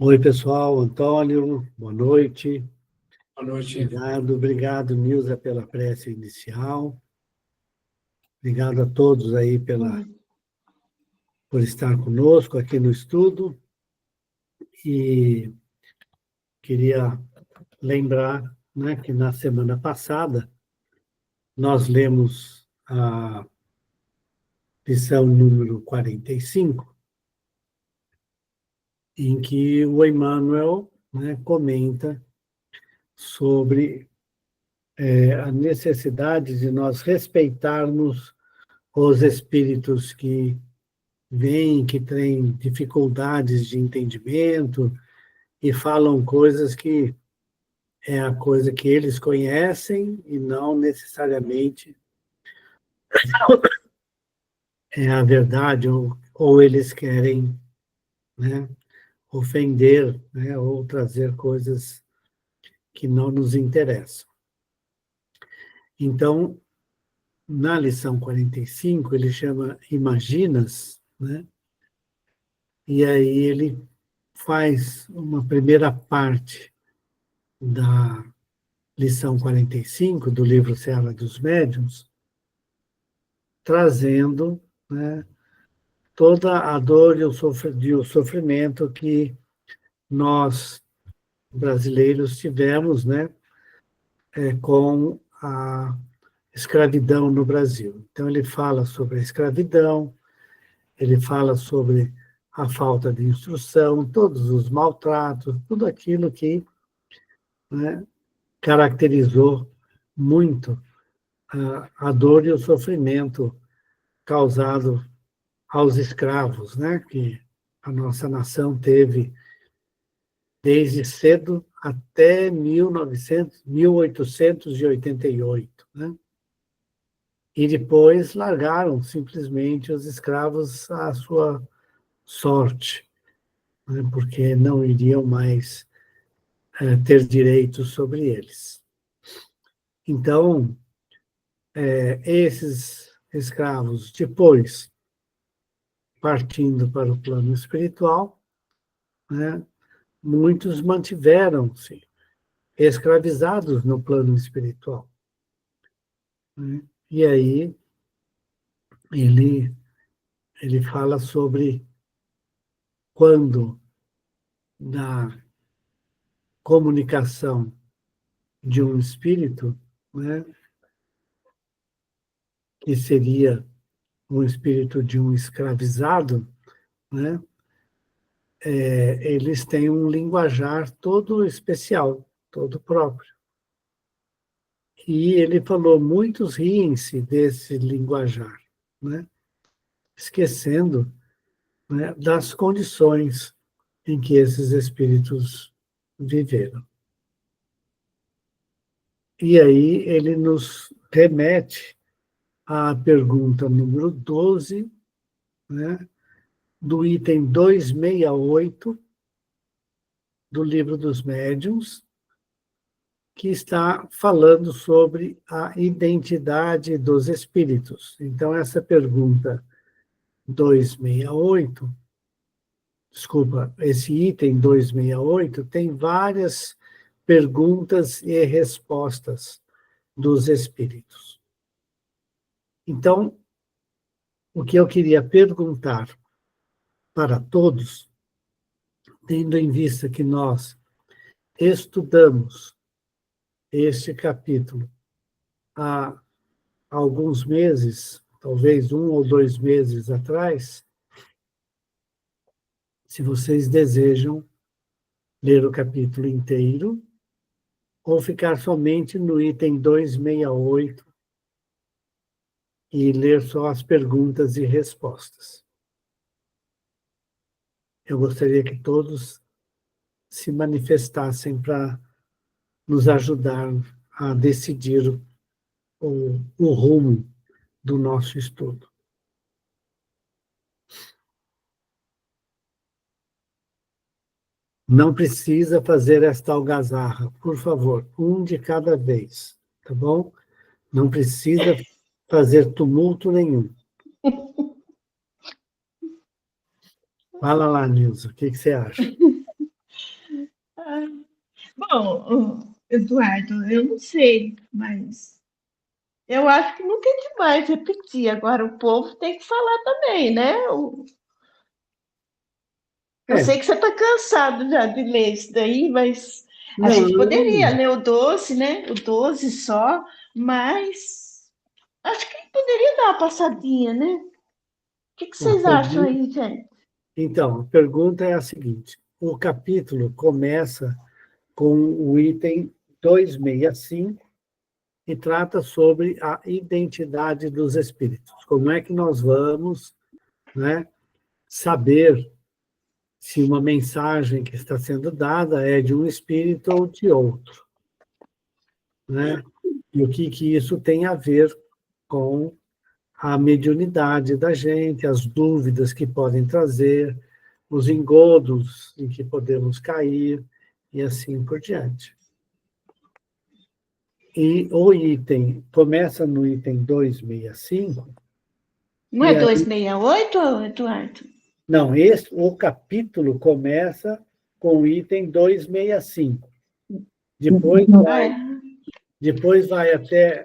Oi, pessoal. Antônio, boa noite. Boa noite. Obrigado, Nilza, pela prece inicial. Obrigado a todos aí por estar conosco aqui no estudo. E queria lembrar, né, que na semana passada nós lemos a lição número 45, em que o Emmanuel, né, comenta sobre a necessidade de nós respeitarmos os espíritos que vêm, que têm dificuldades de entendimento e falam coisas que é a coisa que eles conhecem e não necessariamente é a verdade, ou eles querem, né, ofender, né, ou trazer coisas que não nos interessam. Então, na lição 45, ele chama Imaginas, né? E aí ele faz uma primeira parte da lição 45 do livro Serra dos Médiuns, trazendo, né, toda a dor e o sofrimento que nós, brasileiros, tivemos, né, com a escravidão no Brasil. Então, ele fala sobre a escravidão, ele fala sobre a falta de instrução, todos os maltratos, tudo aquilo que, né, caracterizou muito a dor e o sofrimento causado aos escravos, né, que a nossa nação teve desde cedo até 1888, né? E depois largaram simplesmente os escravos à sua sorte, né, porque não iriam mais ter direitos sobre eles. Então, esses escravos, depois, partindo para o plano espiritual, né, muitos mantiveram-se escravizados no plano espiritual, né? E aí ele, ele fala sobre quando na comunicação de um espírito, né, que seria um espírito de um escravizado, né, eles têm um linguajar todo especial, todo próprio. E ele falou, muitos riem-se desse linguajar, né, esquecendo, né, das condições em que esses espíritos viveram. E aí ele nos remete à pergunta número 12, né, do item 268 do Livro dos Médiuns, que está falando sobre a identidade dos espíritos. Então, essa pergunta 268, desculpa, esse item 268 tem várias perguntas e respostas dos espíritos. Então, o que eu queria perguntar para todos, tendo em vista que nós estudamos este capítulo há alguns meses, talvez 1 ou 2 meses atrás, se vocês desejam ler o capítulo inteiro ou ficar somente no item 268 e ler só as perguntas e respostas. Eu gostaria que todos se manifestassem para nos ajudar a decidir o rumo do nosso estudo. Não precisa fazer esta algazarra, por favor, um de cada vez, tá bom? Não precisa fazer tumulto nenhum. Fala lá, Nilson, o que você acha? Eduardo, eu não sei, mas eu acho que nunca é demais repetir. Agora o povo tem que falar também, né? Eu É, sei que você está cansado já de ler isso daí, mas a gente poderia não, ler o 12, né? O 12 só, mas acho que poderia dar uma passadinha, né? O que a vocês acham pergunta, aí, gente? então, a pergunta é a seguinte: o capítulo começa com o item 265 e trata sobre a identidade dos espíritos. Como é que nós vamos, né, saber se uma mensagem que está sendo dada é de um espírito ou de outro, né? E o que isso tem a ver com a mediunidade da gente, as dúvidas que podem trazer, os engodos em que podemos cair, e assim por diante. E o item, começa no item 265, Não é e aí, 268, Eduardo? não, o capítulo começa com o item 265. Depois Ah, vai, é. depois vai até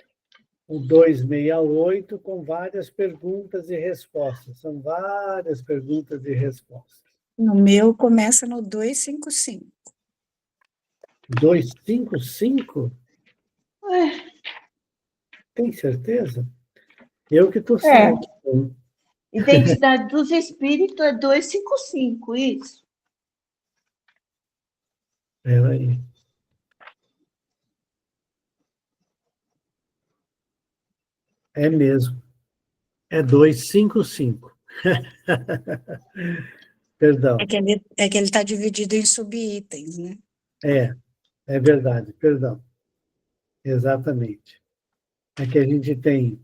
o 268 com várias perguntas e respostas. São várias perguntas e respostas. No meu começa no 255. 255? É. Tem certeza? Eu que estou É. certo. Então. Identidade dos espíritos é 255, isso. Peraí. É mesmo. É 255. Perdão. É que ele está dividido em subitens, né? É verdade, perdão. Exatamente. É que a gente tem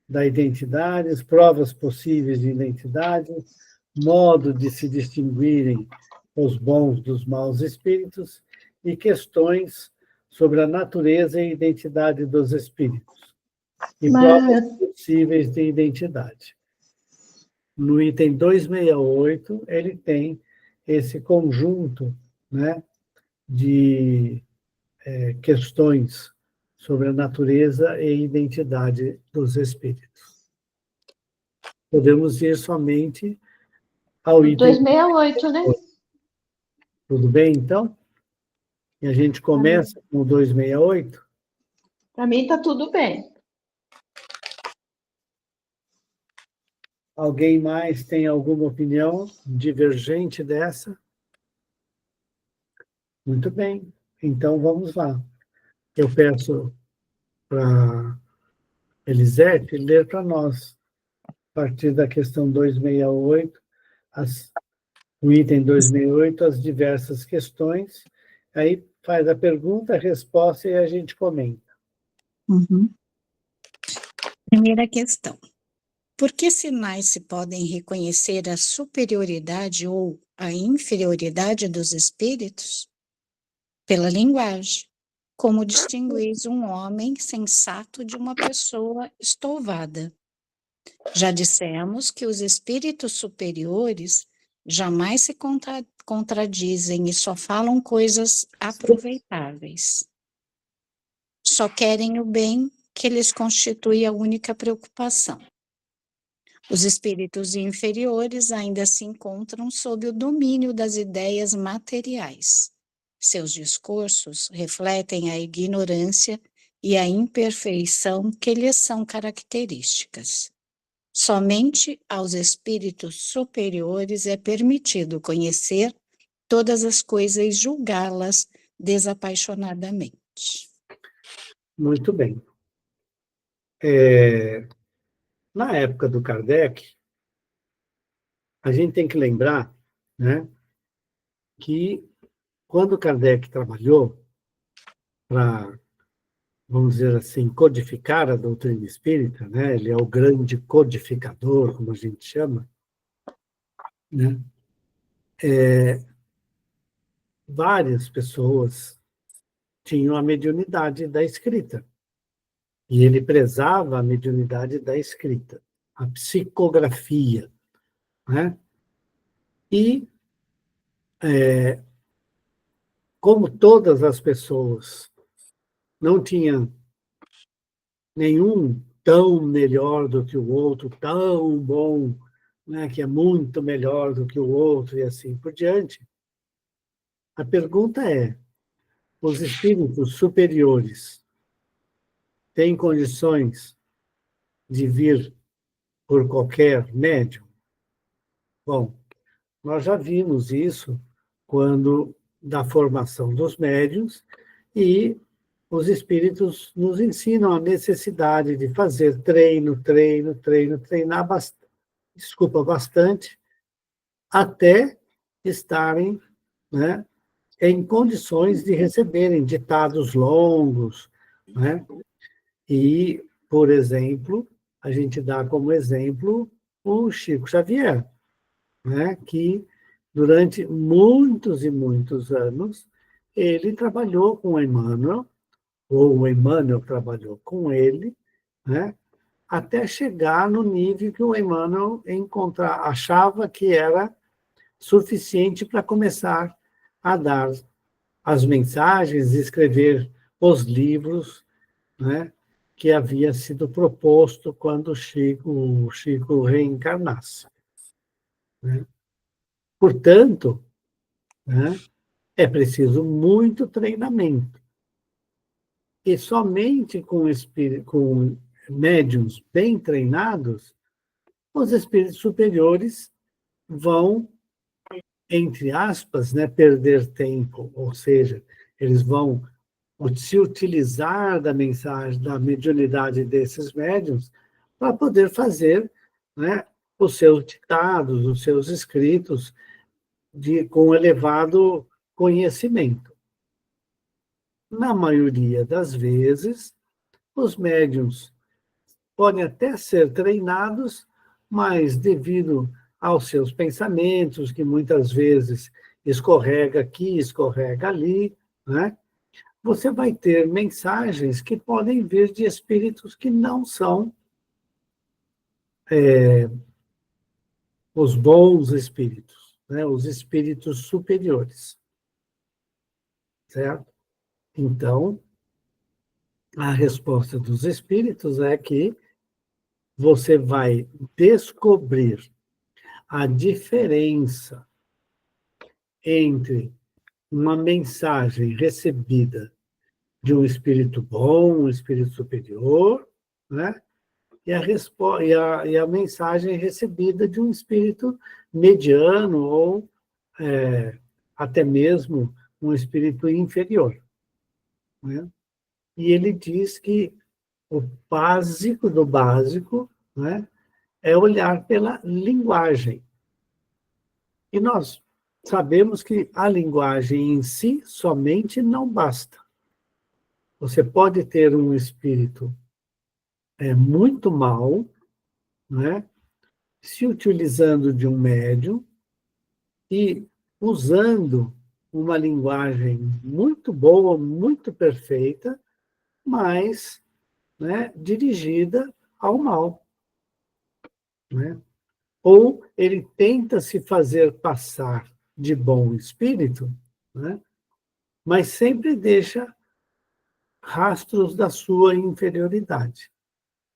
da identidade, as provas possíveis de identidade, modo de se distinguirem os bons dos maus espíritos e questões sobre a natureza e identidade dos espíritos e provas Mas possíveis de identidade. No item 268, ele tem esse conjunto, né, de questões sobre a natureza e identidade dos espíritos. Podemos ir somente ao o item. 268, né? Tudo bem, então? E a gente começa com o 268. Para mim tá tudo bem. Alguém mais tem alguma opinião divergente dessa? Muito bem, então vamos lá. Eu peço para Elisete ler para nós, a partir da questão 268, o item 268, as diversas questões, aí faz a pergunta, a resposta e a gente comenta. Uhum. Primeira questão. Por que sinais se podem reconhecer a superioridade ou a inferioridade dos espíritos? Pela linguagem. Como distinguis um homem sensato de uma pessoa estouvada? Já dissemos que os espíritos superiores jamais se contradizem e só falam coisas aproveitáveis. Só querem o bem, que lhes constitui a única preocupação. Os espíritos inferiores ainda se encontram sob o domínio das ideias materiais. Seus discursos refletem a ignorância e a imperfeição que lhes são características. Somente aos espíritos superiores é permitido conhecer todas as coisas e julgá-las desapaixonadamente. Muito bem. Na época do Kardec, a gente tem que lembrar, né, que quando Kardec trabalhou para, vamos dizer assim, codificar a doutrina espírita, né, ele é o grande codificador, como a gente chama, né, várias pessoas tinham a mediunidade da escrita. E ele prezava a mediunidade da escrita, a psicografia, né? E como todas as pessoas não tinham nenhum tão melhor do que o outro, tão bom, né, que é muito melhor do que o outro, e assim por diante, a pergunta é: os espíritos superiores têm condições de vir por qualquer médium? Bom, nós já vimos isso quando da formação dos médiuns, e os espíritos nos ensinam a necessidade de fazer treino, treino, treino, treinar bastante, até estarem, né, em condições de receberem ditados longos, né? E, por exemplo, a gente dá como exemplo o Chico Xavier, né? Que durante muitos e muitos anos ele trabalhou com Emmanuel, ou o Emmanuel trabalhou com ele, né? Até chegar no nível que o Emmanuel achava que era suficiente para começar a dar as mensagens, escrever os livros, né, que havia sido proposto quando o Chico reencarnasse, né? Portanto, né, é preciso muito treinamento. E somente com médiuns bem treinados, os espíritos superiores vão, entre aspas, né, perder tempo, ou seja, eles vão se utilizar da mensagem, da mediunidade desses médiuns, para poder fazer, né, os seus ditados, os seus escritos com elevado conhecimento. Na maioria das vezes, os médiuns podem até ser treinados, mas devido aos seus pensamentos, que muitas vezes escorrega aqui, escorrega ali, né? Você vai ter mensagens que podem vir de espíritos que não são os bons espíritos, né? Os espíritos superiores, certo? Então, a resposta dos espíritos é que você vai descobrir a diferença entre uma mensagem recebida de um espírito bom, um espírito superior, né? E a mensagem recebida de um espírito mediano ou até mesmo um espírito inferior, né? E ele diz que o básico do básico, né, é olhar pela linguagem. E nós sabemos que a linguagem em si somente não basta. Você pode ter um espírito muito mau, né, se utilizando de um médium e usando uma linguagem muito boa, muito perfeita, mas, né, dirigida ao mal, né? Ou ele tenta se fazer passar de bom espírito, né, mas sempre deixa rastros da sua inferioridade.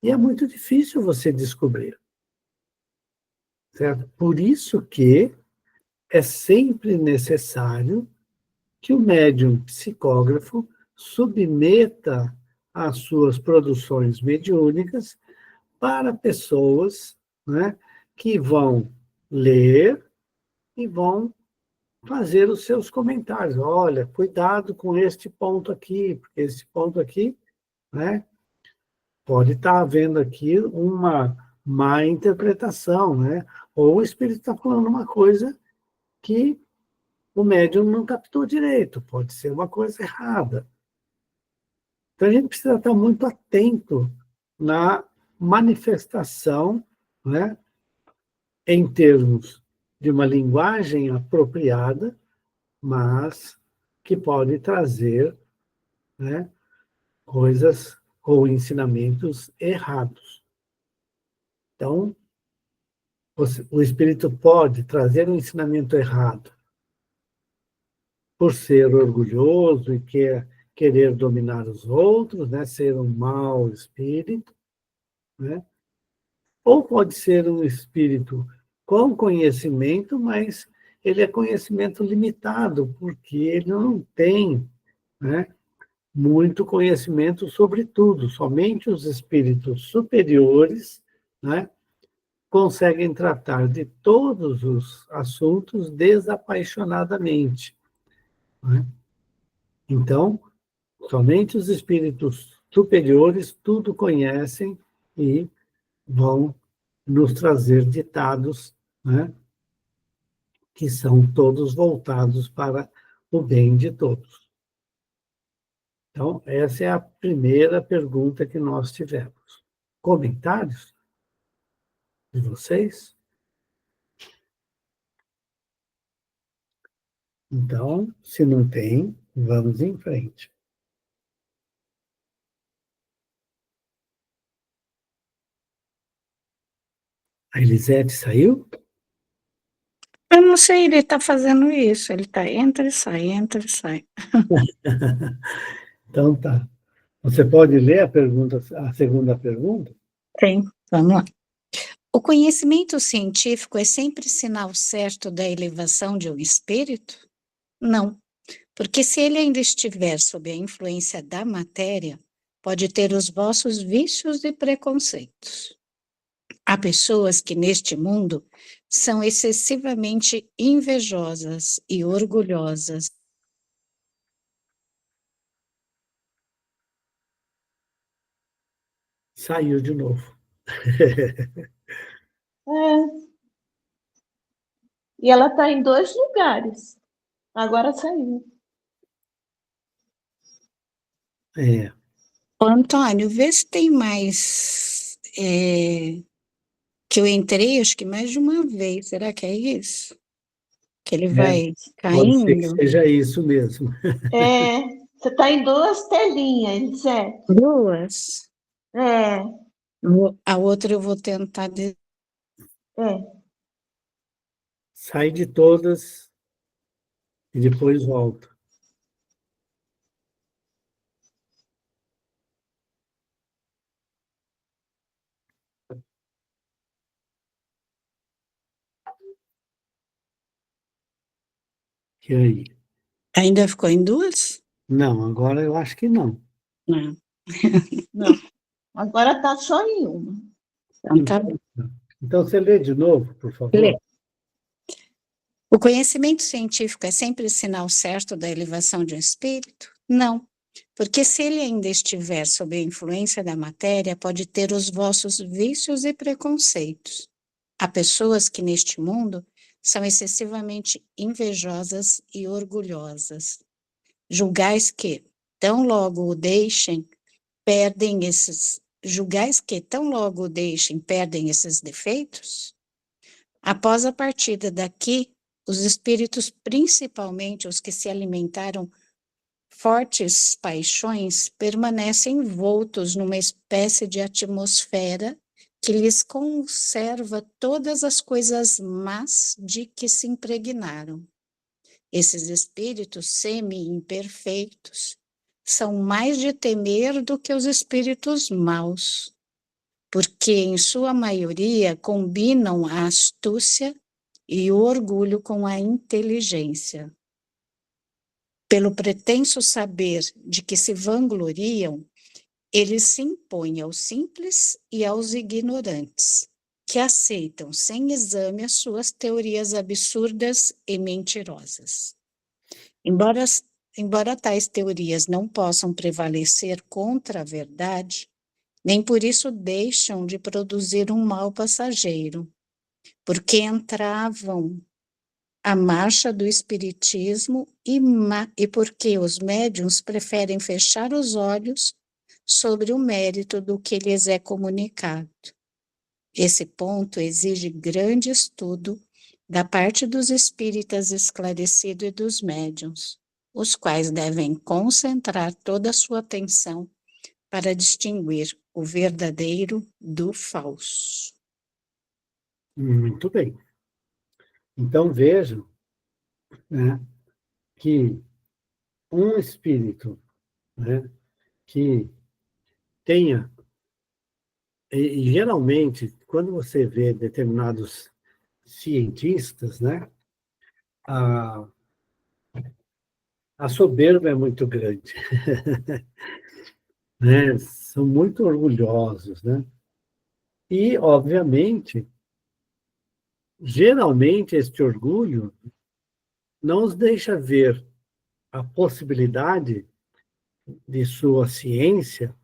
E é muito difícil você descobrir, certo? Por isso que é sempre necessário que o médium psicógrafo submeta as suas produções mediúnicas para pessoas, né, que vão ler e vão fazer os seus comentários. Olha, cuidado com este ponto aqui, porque esse ponto aqui, né, pode estar havendo aqui uma má interpretação, né? Ou o espírito está falando uma coisa que o médium não captou direito, pode ser uma coisa errada. Então, a gente precisa estar muito atento na manifestação, né, em termos de uma linguagem apropriada, mas que pode trazer, né, coisas ou ensinamentos errados. Então, o espírito pode trazer um ensinamento errado por ser orgulhoso e querer dominar os outros, né? Ser um mau espírito, né? Ou pode ser um espírito com conhecimento, mas ele é conhecimento limitado, porque ele não tem, né, muito conhecimento sobre tudo. Somente os espíritos superiores, né, conseguem tratar de todos os assuntos desapaixonadamente, né? Então, somente os espíritos superiores tudo conhecem e vão nos trazer ditados, né, que são todos voltados para o bem de todos. Então, essa é a primeira pergunta que nós tivemos. Comentários de vocês? Então, se não tem, vamos em frente. A Elisete saiu? Eu não sei, ele está fazendo isso, ele está entra e sai, entra e sai. Então tá. Você pode ler a segunda pergunta? Sim, vamos lá. O conhecimento científico é sempre sinal certo da elevação de um espírito? Não, porque se ele ainda estiver sob a influência da matéria, pode ter os vossos vícios e preconceitos. Há pessoas que neste mundo são excessivamente invejosas e orgulhosas. Saiu de novo. É, e ela está em 2 lugares. Agora saiu. É, Ô, Antônio, vê se tem mais que eu entrei, acho que mais de uma vez. Será que é isso? Que ele é, vai pode ser que caindo? seja isso mesmo. É, você está em 2 telinhas, Elisete. Duas. É, A outra eu vou tentar. é. Sai de todas e depois volta. E aí? Ainda ficou em duas? Não, agora eu acho que não. Não. Não, agora está só em uma. Então tá bom. Então, você lê de novo, por Lê. favor. O conhecimento científico é sempre sinal certo da elevação de um espírito? Não, porque se ele ainda estiver sob a influência da matéria, pode ter os vossos vícios e preconceitos. Há pessoas que neste mundo são excessivamente invejosas e orgulhosas. Julgais que, tão logo o deixem, perdem esses defeitos? Após a partida daqui, os espíritos, principalmente os que se alimentaram fortes paixões, permanecem envoltos numa espécie de atmosfera que lhes conserva todas as coisas más de que se impregnaram. Esses espíritos semi-imperfeitos são mais de temer do que os espíritos maus, porque, em sua maioria, combinam a astúcia e o orgulho com a inteligência. Pelo pretenso saber de que se vangloriam, eles se impõem aos simples e aos ignorantes, que aceitam sem exame as suas teorias absurdas e mentirosas. Embora tais teorias não possam prevalecer contra a verdade, nem por isso deixam de produzir um mal passageiro, porque entravam a marcha do espiritismo e porque os médiuns preferem fechar os olhos sobre o mérito do que lhes é comunicado. Esse ponto exige grande estudo da parte dos espíritas esclarecidos e dos médiuns, os quais devem concentrar toda a sua atenção para distinguir o verdadeiro do falso. Muito bem. Então, vejam, né, que um espírito, né, que tenha, e geralmente, quando você vê determinados cientistas, né, a, a soberba é muito grande, né, são muito orgulhosos, né, e, obviamente, geralmente, este orgulho não os deixa ver a possibilidade de sua ciência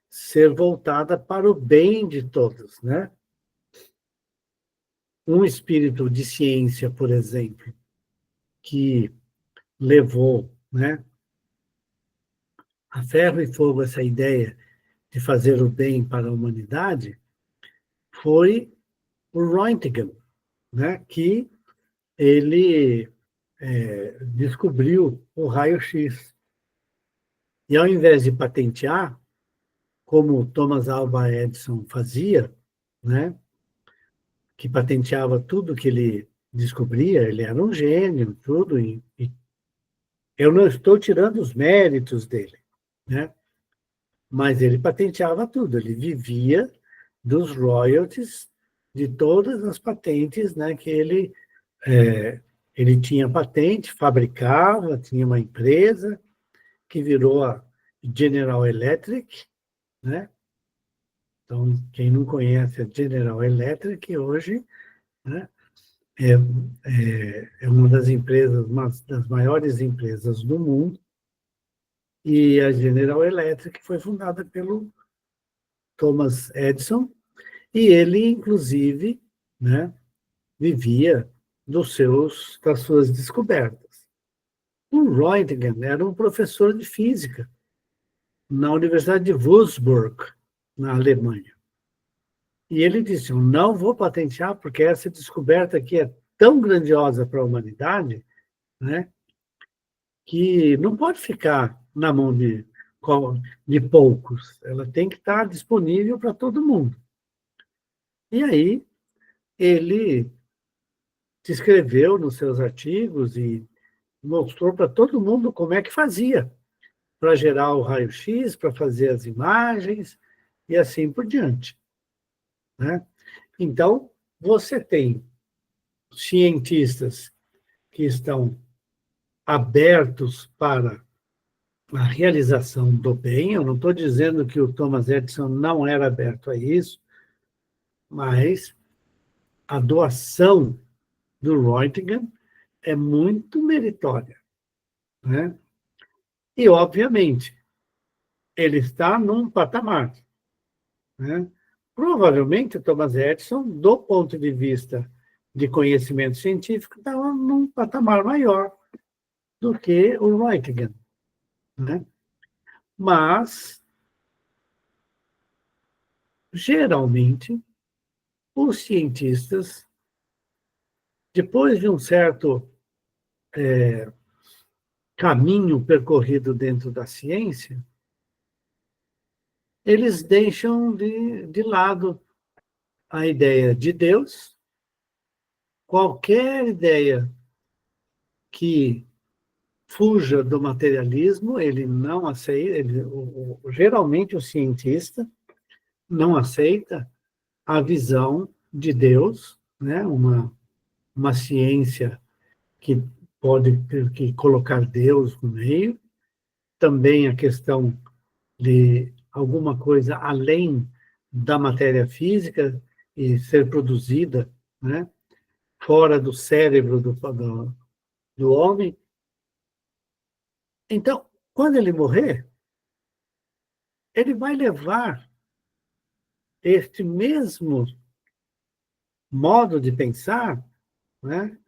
ser voltada para o bem de todos, né? Um espírito de ciência, por exemplo, que levou, né, a ferro e fogo essa ideia de fazer o bem para a humanidade, foi o Röntgen, né, que ele descobriu o raio-x. E ao invés de patentear, como Thomas Alva Edison fazia, né, que patenteava tudo que ele descobria, ele era um gênio, tudo, e eu não estou tirando os méritos dele, né? Mas ele patenteava tudo, ele vivia dos royalties de todas as patentes, né, que ele tinha patente, fabricava, tinha uma empresa que virou a General Electric, né? Então, quem não conhece a General Electric hoje, né, é uma das empresas, uma das maiores empresas do mundo, e a General Electric foi fundada pelo Thomas Edison, e ele, inclusive, né, vivia das suas descobertas. O Röntgen era um professor de física na Universidade de Würzburg, na Alemanha. E ele disse, eu não vou patentear porque essa descoberta aqui é tão grandiosa para a humanidade, né, que não pode ficar na mão de poucos, ela tem que estar disponível para todo mundo. E aí ele escreveu nos seus artigos e mostrou para todo mundo como é que fazia para gerar o raio-x, para fazer as imagens e assim por diante, né? Então, você tem cientistas que estão abertos para a realização do bem. Eu não estou dizendo que o Thomas Edison não era aberto a isso, mas a doação do Röntgen é muito meritória, né? E, obviamente, ele está num patamar, né? Provavelmente, o Thomas Edison, do ponto de vista de conhecimento científico, estava num patamar maior do que o Röntgen, né? Mas, geralmente, os cientistas, depois de um certo caminho percorrido dentro da ciência, eles deixam de lado a ideia de Deus, qualquer ideia que fuja do materialismo, ele não aceita, geralmente o cientista não aceita a visão de Deus, né? Uma ciência que pode colocar Deus no meio, também a questão de alguma coisa além da matéria física e ser produzida, né, fora do cérebro do homem. Então, quando ele morrer, ele vai levar este mesmo modo de pensar, né,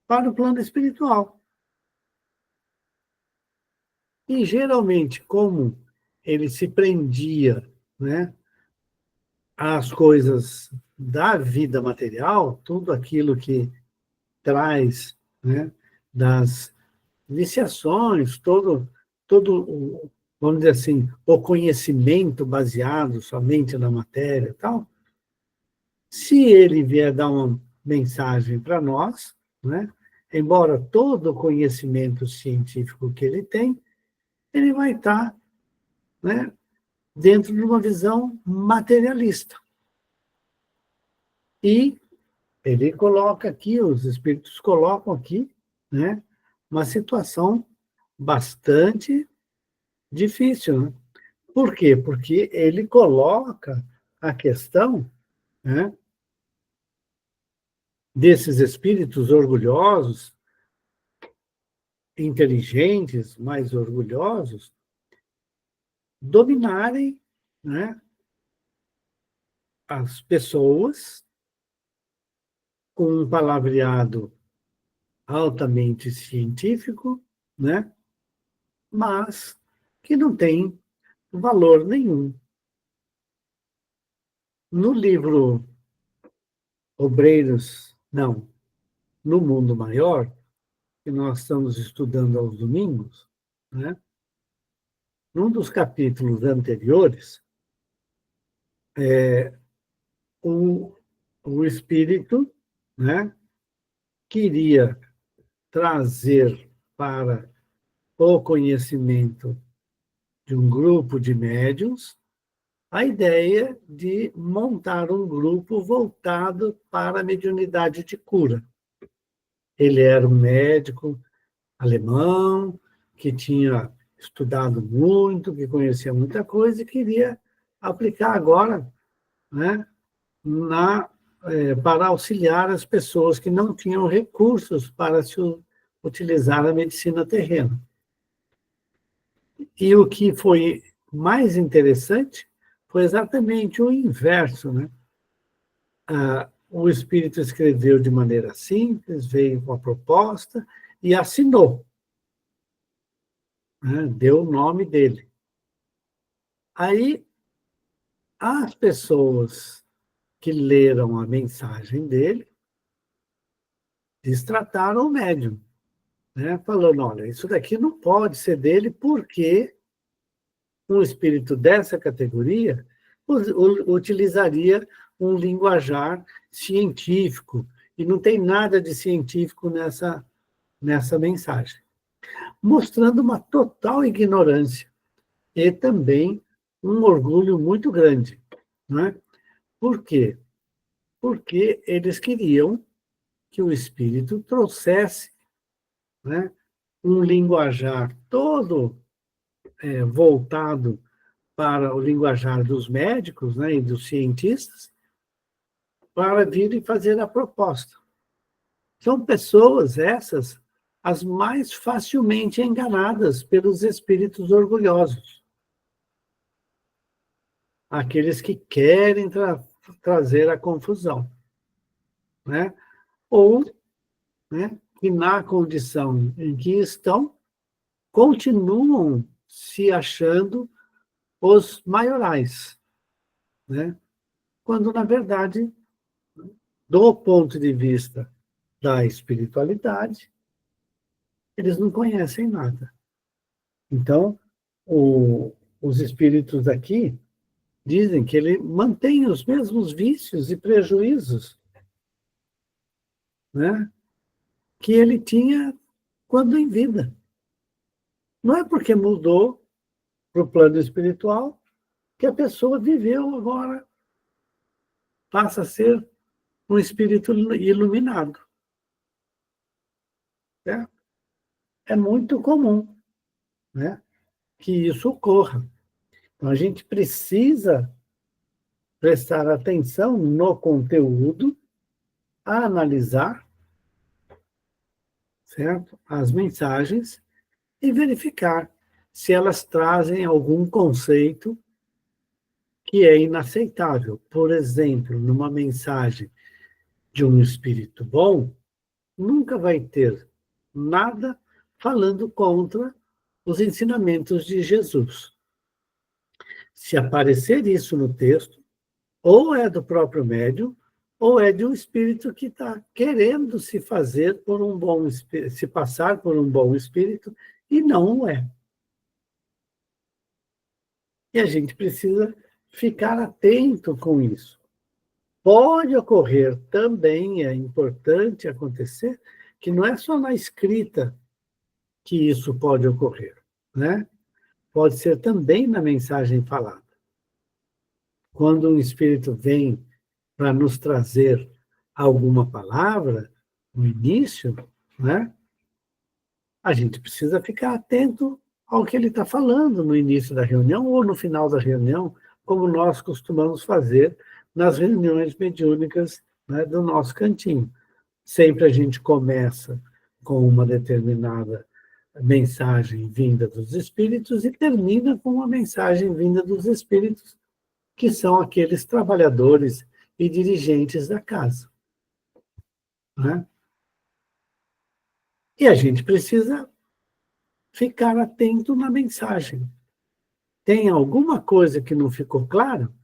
para o plano espiritual. E, geralmente, como ele se prendia, né, às coisas da vida material, tudo aquilo que traz, né, das viciações, vamos dizer assim, o conhecimento baseado somente na matéria e tal, se ele vier dar uma mensagem para nós, né, embora todo o conhecimento científico que ele tem, ele vai estar, né, dentro de uma visão materialista. E ele coloca aqui, os espíritos colocam aqui, né, uma situação bastante difícil, né? Por quê? Porque ele coloca a questão, né, desses espíritos orgulhosos, inteligentes, mais orgulhosos, dominarem, né, as pessoas com um palavreado altamente científico, né, mas que não tem valor nenhum. No livro Obreiros, não, no Mundo Maior, que nós estamos estudando aos domingos, né, num dos capítulos anteriores, o, o espírito, né, queria trazer para o conhecimento de um grupo de médiuns a ideia de montar um grupo voltado para a mediunidade de cura. Ele era um médico alemão que tinha estudado muito, que conhecia muita coisa e queria aplicar agora, né, para auxiliar as pessoas que não tinham recursos para se utilizar a medicina terrena. E o que foi mais interessante foi exatamente o inverso, né? O espírito escreveu de maneira simples, veio com a proposta e assinou, né? Deu o nome dele. Aí, as pessoas que leram a mensagem dele destrataram o médium, né? Falando, olha, isso daqui não pode ser dele porque um espírito dessa categoria utilizaria um linguajar científico, e não tem nada de científico nessa mensagem, mostrando uma total ignorância e também um orgulho muito grande. Né? Por quê? Porque eles queriam que o espírito trouxesse, né, um linguajar todo voltado para o linguajar dos médicos, né, e dos cientistas, para vir e fazer a proposta. São pessoas essas as mais facilmente enganadas pelos espíritos orgulhosos. Aqueles que querem trazer a confusão. Né? Ou, né, que na condição em que estão, continuam se achando os maiorais, né? Quando, na verdade, do ponto de vista da espiritualidade, eles não conhecem nada. Então, os espíritos aqui dizem que ele mantém os mesmos vícios e prejuízos, né, que ele tinha quando em vida. Não é porque mudou para o plano espiritual que a pessoa viveu agora, passa a ser um espírito iluminado. Né? É muito comum, né, que isso ocorra. Então, a gente precisa prestar atenção no conteúdo, a analisar, certo, as mensagens e verificar se elas trazem algum conceito que é inaceitável. Por exemplo, numa mensagem de um espírito bom, nunca vai ter nada falando contra os ensinamentos de Jesus. Se aparecer isso no texto, ou é do próprio médium, ou é de um espírito que está querendo se fazer por um bom espírito, se passar por um bom espírito, e não o é. E a gente precisa ficar atento com isso. Pode ocorrer também, é importante acontecer, que não é só na escrita que isso pode ocorrer, né? Pode ser também na mensagem falada. Quando um espírito vem para nos trazer alguma palavra, no início, né? A gente precisa ficar atento ao que ele está falando no início da reunião ou no final da reunião, como nós costumamos fazer nas reuniões mediúnicas, né, do nosso cantinho. Sempre a gente começa com uma determinada mensagem vinda dos espíritos e termina com uma mensagem vinda dos espíritos, que são aqueles trabalhadores e dirigentes da casa, né? E a gente precisa ficar atento na mensagem. Tem alguma coisa que não ficou claro?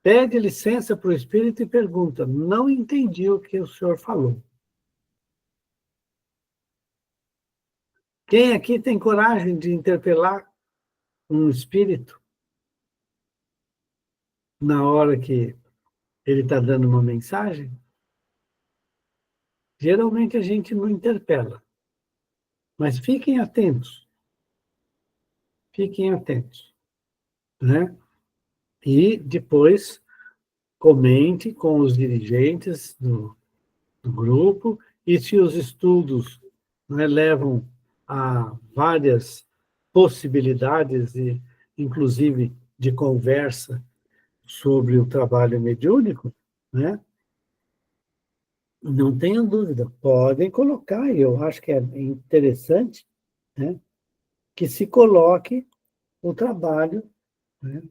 Pede licença para o espírito e pergunta: não entendi o que o senhor falou. Quem aqui tem coragem de interpelar um espírito na hora que ele está dando uma mensagem? Geralmente a gente não interpela. Mas fiquem atentos. Fiquem atentos, né? E depois comente com os dirigentes do grupo, e se os estudos, né, levam a várias possibilidades, e, inclusive de conversa sobre o trabalho mediúnico, né, não tenham dúvida, podem colocar, e eu acho que é interessante, né, que se coloque o trabalho, né,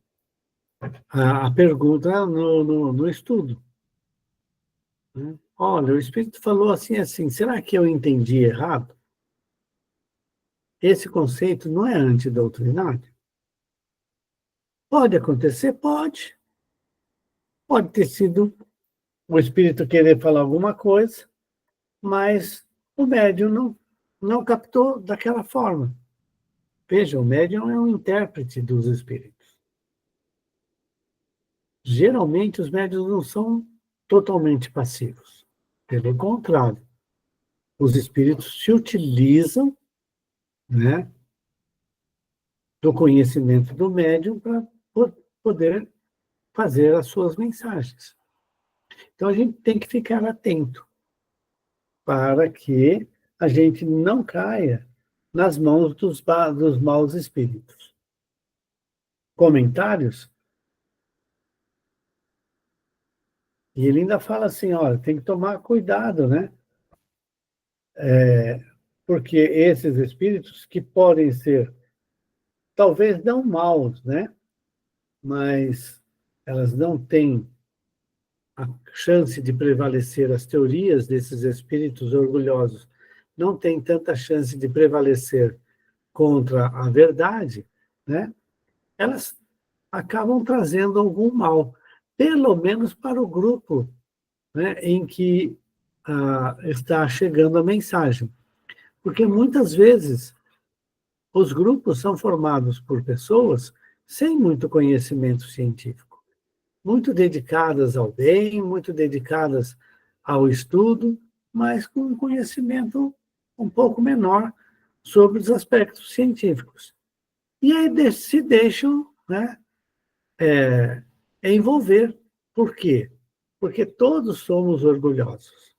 a pergunta no estudo. Né? Olha, o Espírito falou assim, será que eu entendi errado? Esse conceito não é antidoutrinário? Pode acontecer? Pode. Pode ter sido o Espírito querer falar alguma coisa, mas o médium não captou daquela forma. Veja, o médium é um intérprete dos Espíritos. Geralmente, os médiuns não são totalmente passivos. Pelo contrário, os Espíritos se utilizam, né, do conhecimento do médium para poder fazer as suas mensagens. Então, a gente tem que ficar atento para que a gente não caia nas mãos dos maus espíritos. Comentários? E ele ainda fala assim, olha, tem que tomar cuidado, né? Porque esses espíritos que podem ser, talvez não maus, né? Mas elas não têm a chance de prevalecer, as teorias desses espíritos orgulhosos não têm tanta chance de prevalecer contra a verdade, né? Elas acabam trazendo algum mal, pelo menos para o grupo, né, em que está chegando a mensagem. Porque muitas vezes os grupos são formados por pessoas sem muito conhecimento científico, muito dedicadas ao bem, muito dedicadas ao estudo, mas com um conhecimento um pouco menor sobre os aspectos científicos. E aí se deixam, né, envolver. Por quê? Porque todos somos orgulhosos.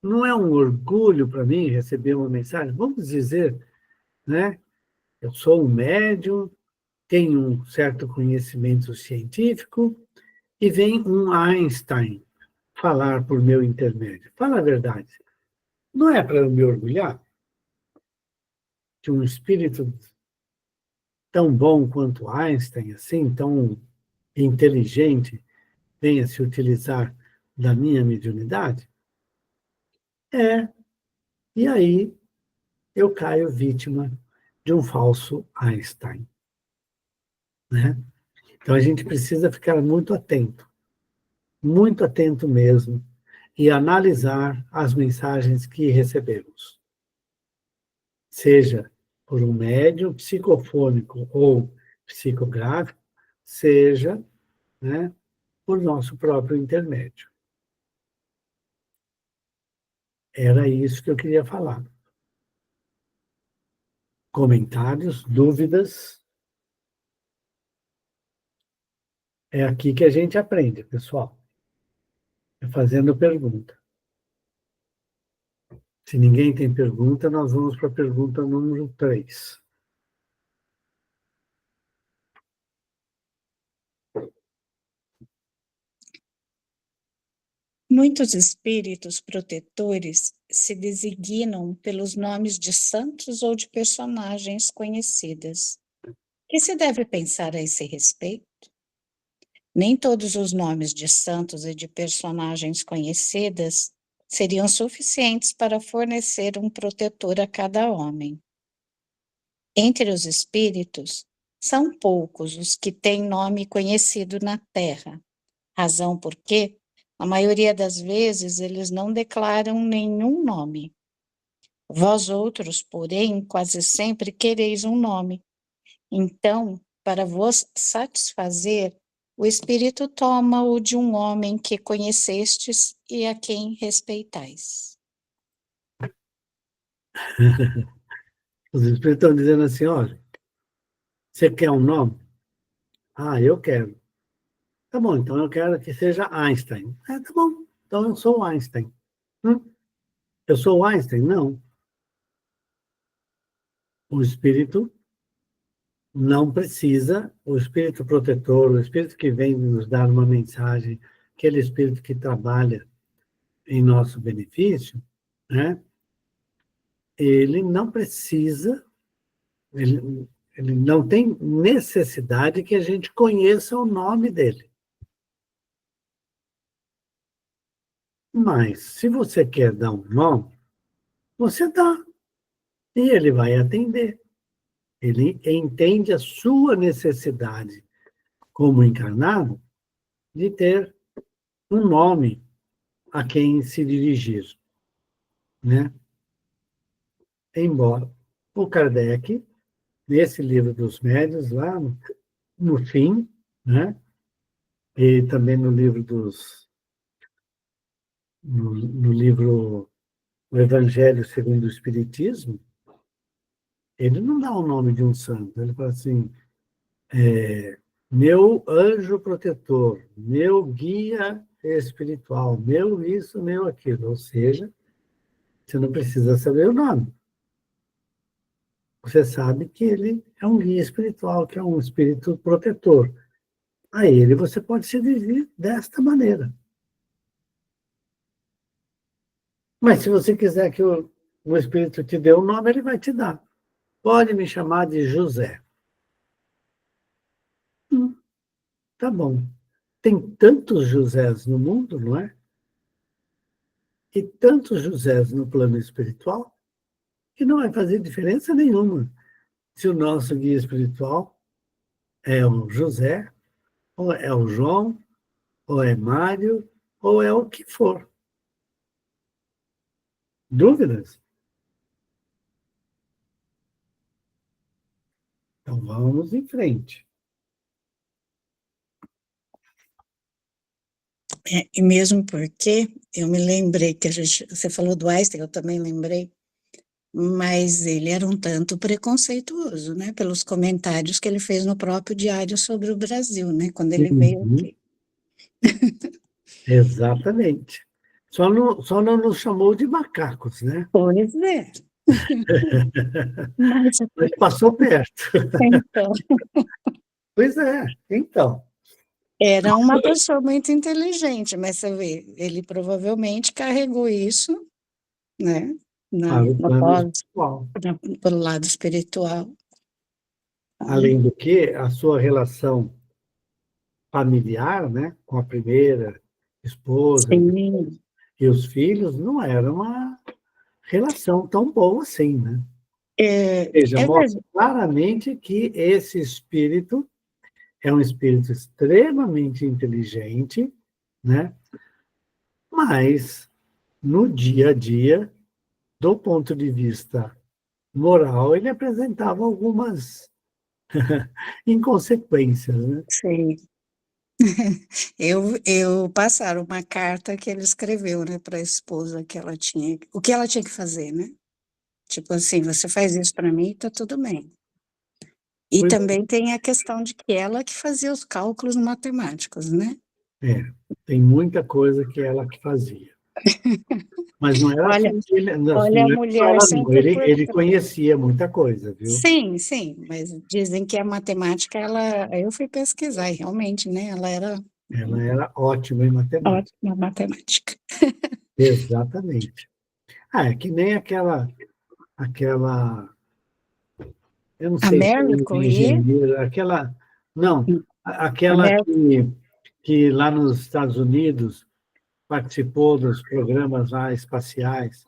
Não é um orgulho para mim receber uma mensagem? Vamos dizer, né? Eu sou um médium, tenho um certo conhecimento científico, e vem um Einstein falar por meu intermédio. Fala a verdade. Não é para eu me orgulhar que um espírito tão bom quanto Einstein, assim, tão inteligente, venha se utilizar da minha mediunidade? E aí eu caio vítima de um falso Einstein, né? Então a gente precisa ficar muito atento mesmo, e analisar as mensagens que recebemos. Seja por um médium psicofônico ou psicográfico, seja, né, por nosso próprio intermédio. Era isso que eu queria falar. Comentários, dúvidas? É aqui que a gente aprende, pessoal. É fazendo pergunta. Se ninguém tem pergunta, nós vamos para a pergunta número 3. Muitos espíritos protetores se designam pelos nomes de santos ou de personagens conhecidas. O que se deve pensar a esse respeito? Nem todos os nomes de santos e de personagens conhecidas seriam suficientes para fornecer um protetor a cada homem. Entre os espíritos, são poucos os que têm nome conhecido na Terra, razão porque, a maioria das vezes, eles não declaram nenhum nome. Vós outros, porém, quase sempre quereis um nome. Então, para vos satisfazer, o Espírito toma o de um homem que conhecestes e a quem respeitais. Os espíritos estão dizendo assim, olha, você quer um nome? Ah, eu quero. Tá bom, então eu quero que seja Einstein. Tá bom, então eu sou o Einstein. Eu sou o Einstein? Não. O espírito não precisa, o espírito protetor, o espírito que vem nos dar uma mensagem, aquele espírito que trabalha em nosso benefício, né? Ele não precisa, ele não tem necessidade que a gente conheça o nome dele. Mas, se você quer dar um nome, você dá, e ele vai atender. Ele entende a sua necessidade como encarnado de ter um nome a quem se dirigir, né? Embora o Kardec, nesse livro dos médiuns, lá no fim, né? E também no livro no livro O Evangelho segundo o Espiritismo, ele não dá o nome de um santo, ele fala assim, meu anjo protetor, meu guia espiritual, meu isso, meu aquilo. Ou seja, você não precisa saber o nome. Você sabe que ele é um guia espiritual, que é um espírito protetor. A ele você pode se dirigir desta maneira. Mas se você quiser que o espírito te dê um nome, ele vai te dar. Pode me chamar de José. Tá bom. Tem tantos Josés no mundo, não é? E tantos Josés no plano espiritual, que não vai fazer diferença nenhuma se o nosso guia espiritual é o José, ou é o João, ou é Mário, ou é o que for. Dúvidas? Então vamos em frente. E mesmo porque eu me lembrei que você falou do Einstein, eu também lembrei, mas ele era um tanto preconceituoso, né, pelos comentários que ele fez no próprio Diário sobre o Brasil, né, quando ele veio aqui. Exatamente. Só não nos chamou de macacos, né? Pois é. Mas, Mas passou perto. então, Pois é, então. era uma pessoa muito inteligente, mas você vê, ele provavelmente carregou isso, né, Para o no plano espiritual. pelo lado espiritual. Além do que, a sua relação familiar, né, com a primeira esposa Sim, e os filhos, não era uma relação tão boa assim, né? Ou seja, é mostra verdade. claramente que esse espírito é um espírito extremamente inteligente, né? Mas, no dia a dia, do ponto de vista moral, ele apresentava algumas inconsequências, né? Sim. Eu passaram uma carta que ele escreveu, né, para a esposa que ela tinha, o que ela tinha que fazer, né? Tipo assim, você faz isso para mim, tá tudo bem. E Pois também tem a questão de que ela que fazia os cálculos matemáticos, né? é, tem muita coisa que ela que fazia. Mas não era Olha, filha, não olha a era só mulher ela, não. sempre por Ele trás. conhecia muita coisa, viu? Sim, sim, mas dizem que a matemática, ela, eu fui pesquisar e realmente, né, ela era Ela era ótima em matemática. ótima matemática. Exatamente. Ah, é que nem aquela, eu não A sei se é Merle Corrier, engenheira, não, a aquela Merle, que lá nos Estados Unidos participou dos programas lá espaciais.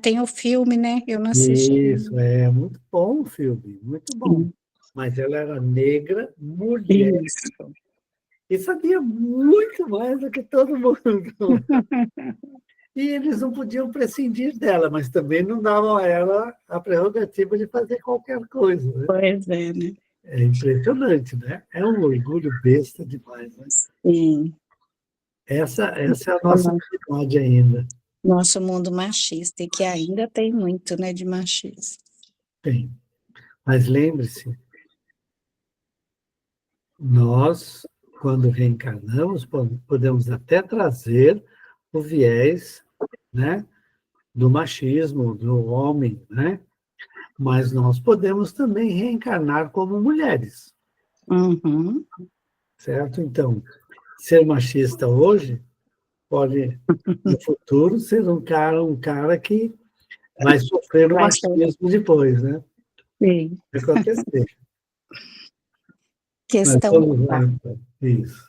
tem o filme, né? Eu não assisti. Isso, é muito bom o filme, muito bom. Mas ela era negra, mulher, Isso. e sabia muito mais do que todo mundo. E eles não podiam prescindir dela, mas também não davam a ela a prerrogativa de fazer qualquer coisa, né? Pois é, né? É impressionante, né? É um orgulho besta demais, né? Sim. Essa é a O nossa verdade ainda. nosso mundo machista, e que ainda tem muito, né, de machismo. Tem. Mas lembre-se, nós, quando reencarnamos, podemos até trazer o viés, né, do machismo, do homem, né? Mas nós podemos também reencarnar como mulheres, Uhum. certo? Então, ser machista hoje pode, no futuro, ser um cara que vai sofrer o Vai ser, machismo depois, né? sim. Vai acontecer. Mas Questão vamos lá, 4. então. Isso.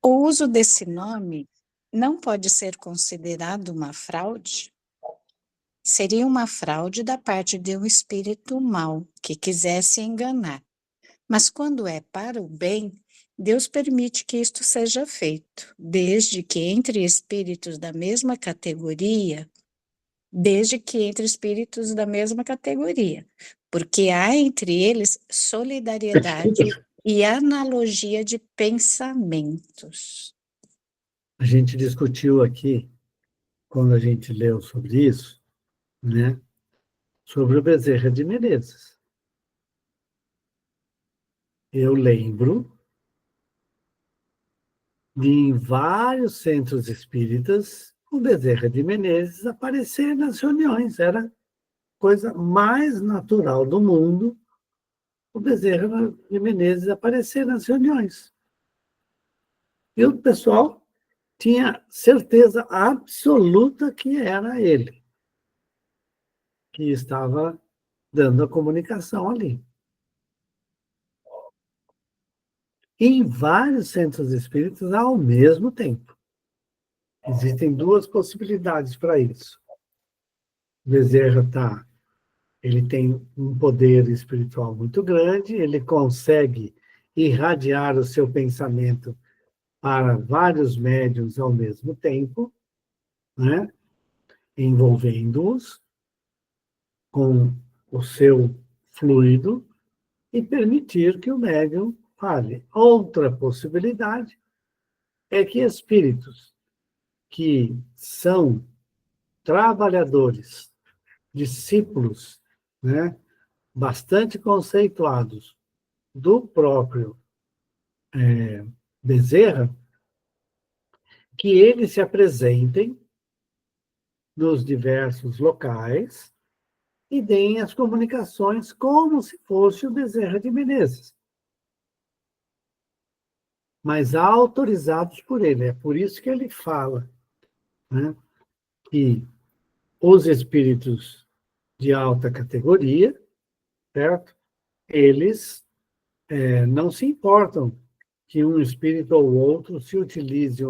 O uso desse nome não pode ser considerado uma fraude? Seria uma fraude da parte de um espírito mau que quisesse enganar. Mas quando é para o bem, Deus permite que isto seja feito, desde que entre espíritos da mesma categoria, porque há entre eles solidariedade e analogia de pensamentos. A gente discutiu aqui, quando a gente leu sobre isso, né? Sobre o Bezerra de Menezes. Eu lembro de, em vários centros espíritas, o Bezerra de Menezes aparecer nas reuniões. Era a coisa mais natural do mundo o Bezerra de Menezes aparecer nas reuniões. E o pessoal tinha certeza absoluta que era ele que estava dando a comunicação ali. Em vários centros espíritas ao mesmo tempo. Existem duas possibilidades para isso. Bezerra ele tem um poder espiritual muito grande, ele consegue irradiar o seu pensamento para vários médiuns ao mesmo tempo, né? Envolvendo-os com o seu fluido e permitir que o médium fale. Outra possibilidade é que espíritos que são trabalhadores, discípulos, né, bastante conceituados do próprio Bezerra, que eles se apresentem nos diversos locais e deem as comunicações como se fosse o Bezerra de Menezes, mas autorizados por ele. É por isso que ele fala, né, que os espíritos de alta categoria, certo? Eles não se importam que um espírito ou outro se utilize o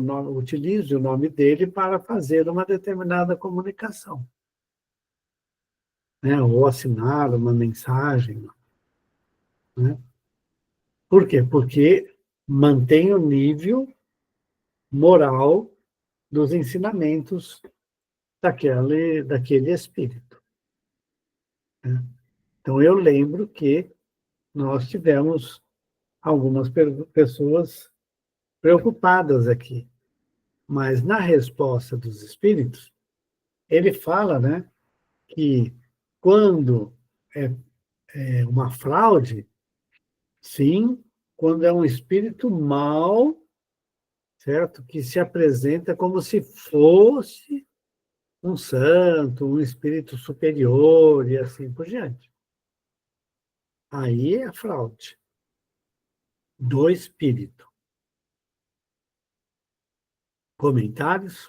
nome dele para fazer uma determinada comunicação, né? Ou assinar uma mensagem, né? Por quê? Porque mantém o nível moral dos ensinamentos daquele espírito, né? Então, eu lembro que nós tivemos algumas pessoas preocupadas aqui. Mas na resposta dos espíritos, ele fala, né, que quando é uma fraude, sim, quando é um espírito mau, certo? Que se apresenta como se fosse um santo, um espírito superior e assim por diante. Aí é a fraude do espírito. Comentários?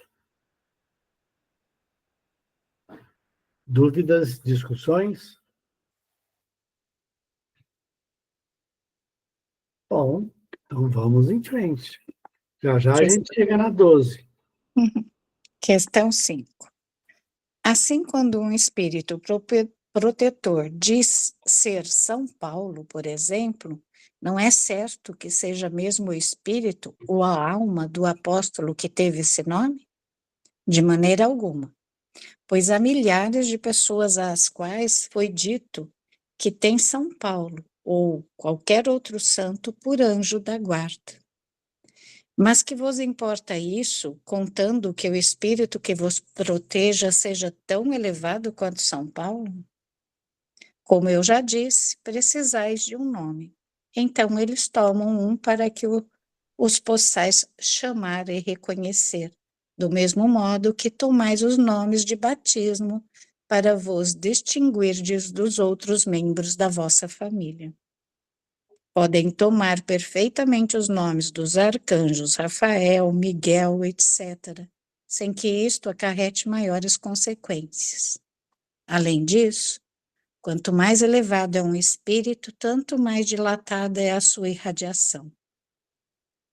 Dúvidas? Discussões? Bom, então vamos em frente. Já já a gente chega na 12. Questão 5. Assim, quando um espírito protetor diz ser São Paulo, por exemplo, não é certo que seja mesmo o espírito ou a alma do apóstolo que teve esse nome? De maneira alguma, pois há milhares de pessoas às quais foi dito que tem São Paulo ou qualquer outro santo por anjo da guarda. Mas que vos importa isso, contando que o espírito que vos proteja seja tão elevado quanto São Paulo? Como eu já disse, precisais de um nome. Então eles tomam um para que os possais chamar e reconhecer, do mesmo modo que tomais os nomes de batismo para vos distinguirdes dos outros membros da vossa família. Podem tomar perfeitamente os nomes dos arcanjos Rafael, Miguel, etc., sem que isto acarrete maiores consequências. Além disso, quanto mais elevado é um espírito, tanto mais dilatada é a sua irradiação.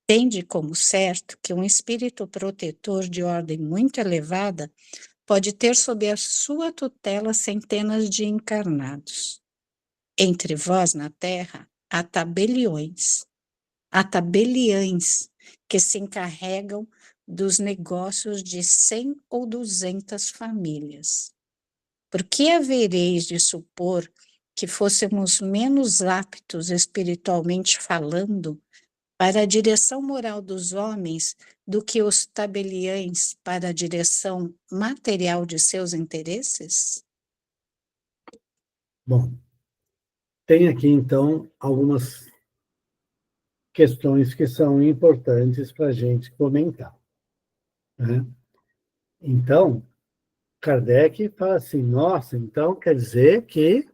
Tende como certo que um espírito protetor de ordem muito elevada pode ter sob a sua tutela centenas de encarnados. Entre vós na terra há tabeliões, que se encarregam dos negócios de 100 ou 200 famílias. Por que havereis de supor que fôssemos menos aptos espiritualmente falando para a direção moral dos homens do que os tabeliães para a direção material de seus interesses? Bom, tem aqui, então, algumas questões que são importantes para a gente comentar, né? Então, Kardec fala assim, nossa, então quer dizer que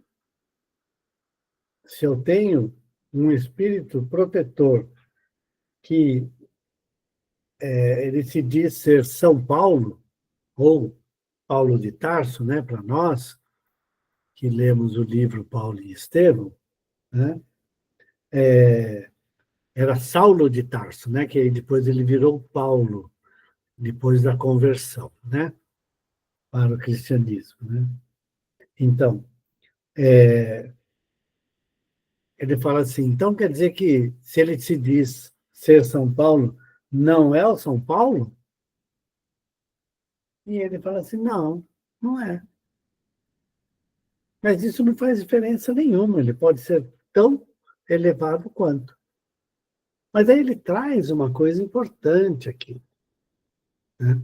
se eu tenho um espírito protetor que ele se diz ser São Paulo, ou Paulo de Tarso, né, para nós, que lemos o livro Paulo e Estevão, né, era Saulo de Tarso, né, que aí depois ele virou Paulo, depois da conversão, né, para o cristianismo, né. Então, ele fala assim, então quer dizer que se ele se diz ser São Paulo, não é o São Paulo? E ele fala assim, não, não é. Mas isso não faz diferença nenhuma, ele pode ser tão elevado quanto. Mas aí ele traz uma coisa importante aqui, né?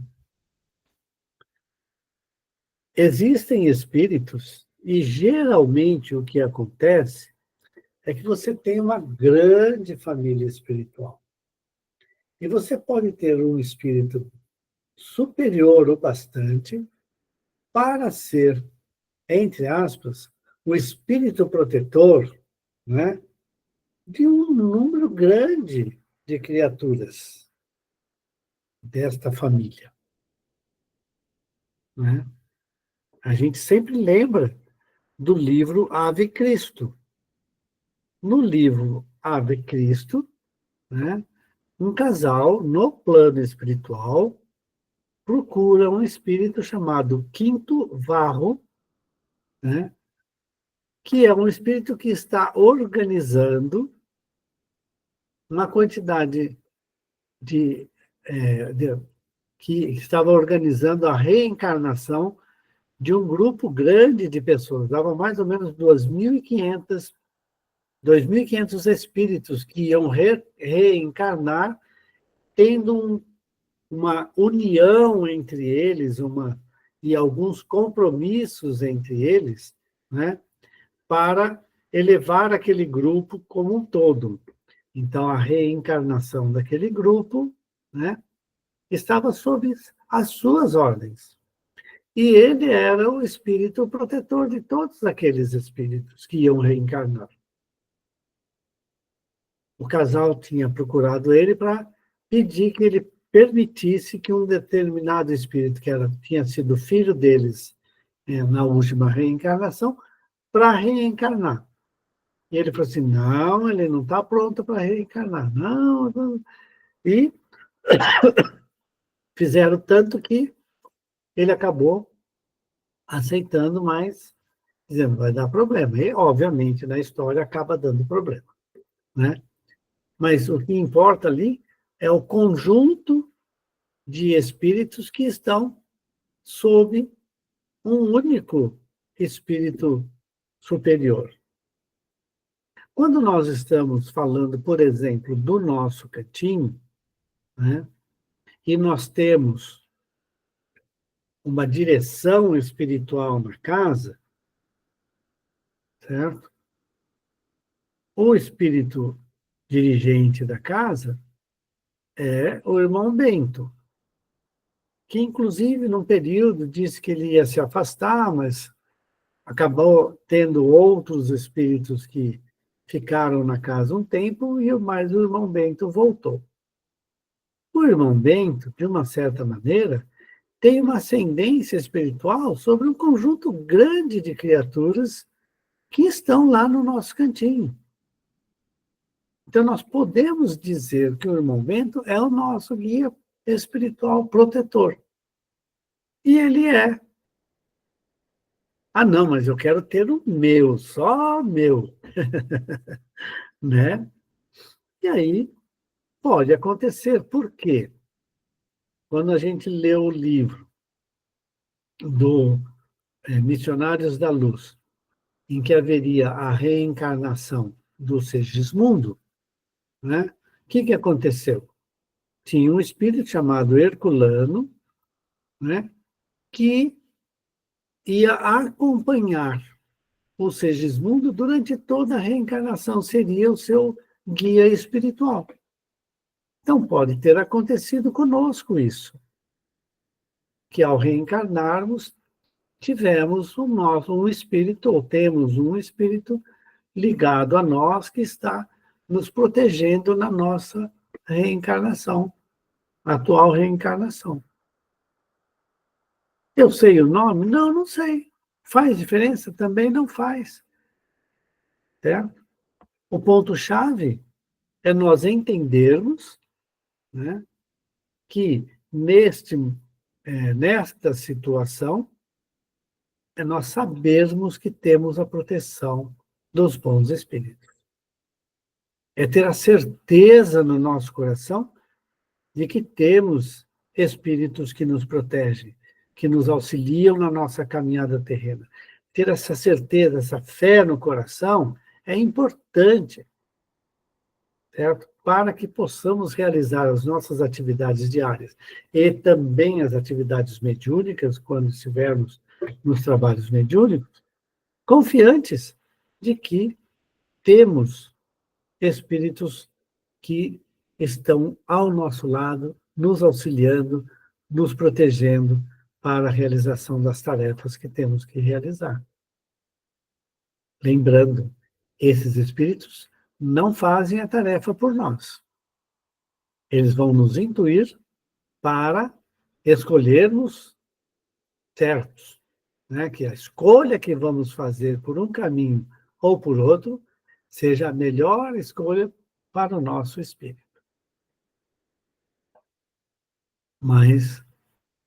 Existem espíritos, e geralmente o que acontece é que você tem uma grande família espiritual. E você pode ter um espírito superior o bastante para ser, entre aspas, o espírito protetor, né, de um número grande de criaturas desta família, né? A gente sempre lembra do livro Ave Cristo. No livro Ave Cristo, né, um casal, no plano espiritual, procura um espírito chamado Quinto Varro, né, que é um espírito que está organizando uma quantidade que estava organizando a reencarnação de um grupo grande de pessoas, dava mais ou menos 2.500 2.500 espíritos que iam reencarnar, tendo uma união entre eles, e alguns compromissos entre eles, né, para elevar aquele grupo como um todo. Então, a reencarnação daquele grupo, né, estava sob as suas ordens. E ele era o espírito protetor de todos aqueles espíritos que iam reencarnar. O casal tinha procurado ele para pedir que ele permitisse que um determinado espírito, que tinha sido filho deles na última reencarnação, para reencarnar. E ele falou assim, não, ele não está pronto para reencarnar. Não, não. E fizeram tanto que ele acabou aceitando, mas dizendo, vai dar problema. E, obviamente, na história acaba dando problema, né? Mas o que importa ali é o conjunto de espíritos que estão sob um único espírito superior. Quando nós estamos falando, por exemplo, do nosso cantinho, né, e nós temos uma direção espiritual na casa, certo? O espírito dirigente da casa é o irmão Bento, que, inclusive, num período, disse que ele ia se afastar, mas acabou tendo outros espíritos que ficaram na casa um tempo, mas o irmão Bento voltou. O irmão Bento, de uma certa maneira, tem uma ascendência espiritual sobre um conjunto grande de criaturas que estão lá no nosso cantinho. Então, nós podemos dizer que o irmão Bento é o nosso guia espiritual protetor. E ele é. Ah, não, mas eu quero ter o meu, só meu. Né? E aí pode acontecer. Por quê? Quando a gente lê o livro do Missionários da Luz, em que haveria a reencarnação do Segismundo, né? O que aconteceu? Tinha um espírito chamado Herculano, né? Que ia acompanhar o Segismundo durante toda a reencarnação, seria o seu guia espiritual. Então, pode ter acontecido conosco isso, que ao reencarnarmos, tivemos um espírito, ou temos um espírito ligado a nós que está nos protegendo na nossa reencarnação, atual reencarnação. Eu sei o nome? Não, não sei. Faz diferença? Também não faz. Certo? O ponto-chave é nós entendermos, né, que nesta situação é nós sabermos que temos a proteção dos bons espíritos. É ter a certeza no nosso coração de que temos espíritos que nos protegem, que nos auxiliam na nossa caminhada terrena. Ter essa certeza, essa fé no coração é importante, certo? Para que possamos realizar as nossas atividades diárias e também as atividades mediúnicas, quando estivermos nos trabalhos mediúnicos, confiantes de que temos espíritos que estão ao nosso lado, nos auxiliando, nos protegendo para a realização das tarefas que temos que realizar. Lembrando, esses espíritos não fazem a tarefa por nós. Eles vão nos intuir para escolhermos certos, né? Que a escolha que vamos fazer por um caminho ou por outro seja a melhor escolha para o nosso espírito. Mas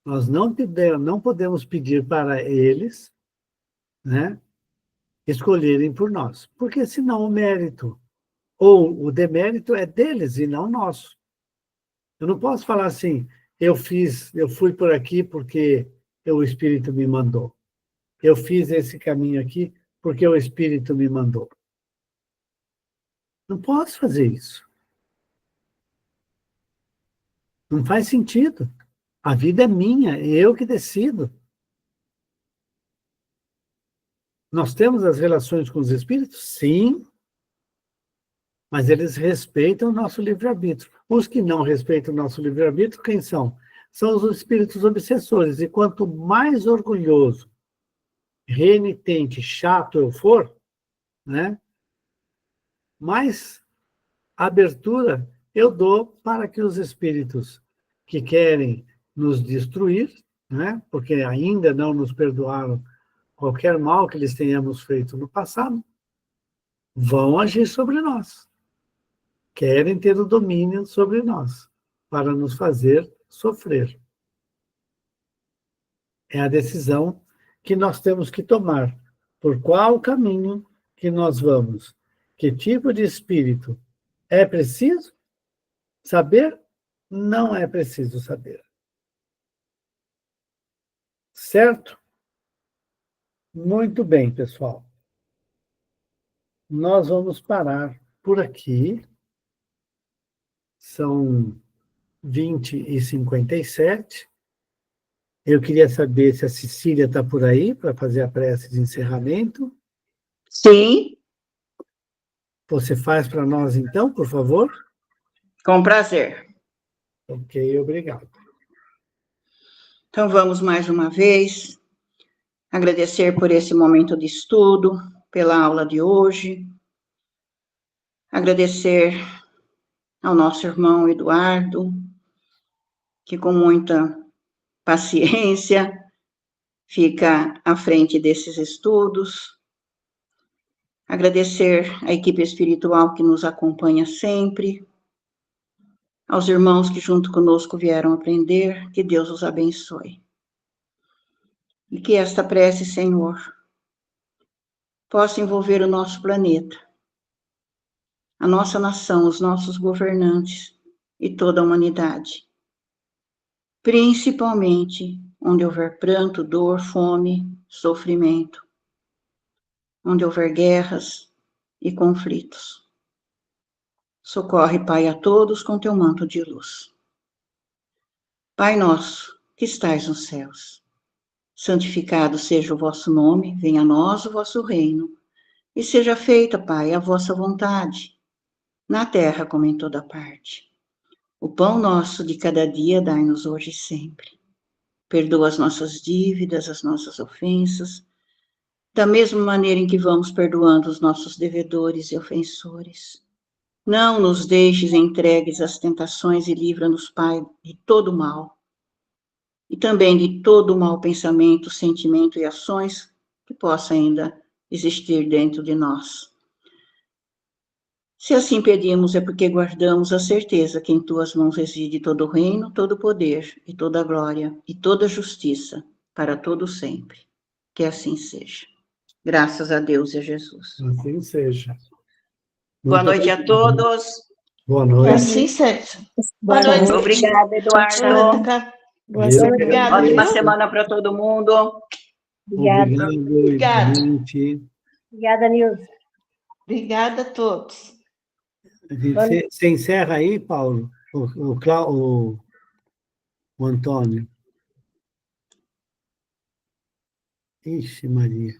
nós não podemos pedir para eles, né, escolherem por nós, porque senão o mérito ou o demérito é deles e não nosso. Eu não posso falar assim, eu fui por aqui porque o Espírito me mandou. Eu fiz esse caminho aqui porque o Espírito me mandou. Não posso fazer isso. Não faz sentido. A vida é minha, é eu que decido. Nós temos as relações com os espíritos? Sim, mas eles respeitam o nosso livre-arbítrio. Os que não respeitam o nosso livre-arbítrio, quem são? São os espíritos obsessores. E quanto mais orgulhoso, renitente, chato eu for, né, mais abertura eu dou para que os espíritos que querem nos destruir, né, porque ainda não nos perdoaram qualquer mal que eles tenhamos feito no passado, vão agir sobre nós. Querem ter o domínio sobre nós, para nos fazer sofrer. É a decisão que nós temos que tomar. Por qual caminho que nós vamos? Que tipo de espírito? É preciso saber? Não é preciso saber. Certo? Muito bem, pessoal. Nós vamos parar por aqui. São 20h57. Eu queria saber se a Cecília está por aí para fazer a prece de encerramento. Sim, Você faz para nós, então, por favor? com prazer. Ok, obrigado. Então, vamos mais uma vez agradecer por esse momento de estudo, pela aula de hoje, agradecer ao nosso irmão Eduardo, que com muita paciência fica à frente desses estudos, agradecer à equipe espiritual que nos acompanha sempre, aos irmãos que junto conosco vieram aprender, que Deus os abençoe. E que esta prece, Senhor, possa envolver o nosso planeta, a nossa nação, os nossos governantes e toda a humanidade. Principalmente onde houver pranto, dor, fome, sofrimento, onde houver guerras e conflitos. Socorre, Pai, a todos com teu manto de luz. Pai nosso, que estais nos céus, santificado seja o vosso nome, venha a nós o vosso reino, e seja feita, Pai, a vossa vontade, na terra como em toda parte. O pão nosso de cada dia dai-nos hoje e sempre. Perdoa as nossas dívidas, as nossas ofensas, da mesma maneira em que vamos perdoando os nossos devedores e ofensores. Não nos deixes entregues às tentações e livra-nos, Pai, de todo mal. E também de todo mau pensamento, sentimento e ações que possa ainda existir dentro de nós. Se assim pedimos, é porque guardamos a certeza que em tuas mãos reside todo o reino, todo o poder, e toda a glória, e toda a justiça, para todo sempre. Que assim seja. Graças a Deus e a Jesus. Assim seja. Boa Muito noite a obrigado. todos. Boa Que noite. assim seja. Boa Boa noite. noite. Obrigada, Eduardo. Boa Eu- semana. Obrigada, Ótima viu? semana para todo mundo. Obrigada. Obrigado, igualmente. Obrigada, Nilson. Obrigada a todos. Você encerra aí, Paulo? O Antônio. Ixi, Maria.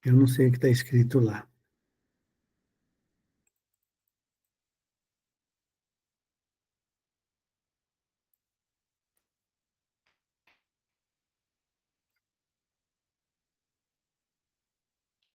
Eu não sei o que está escrito lá.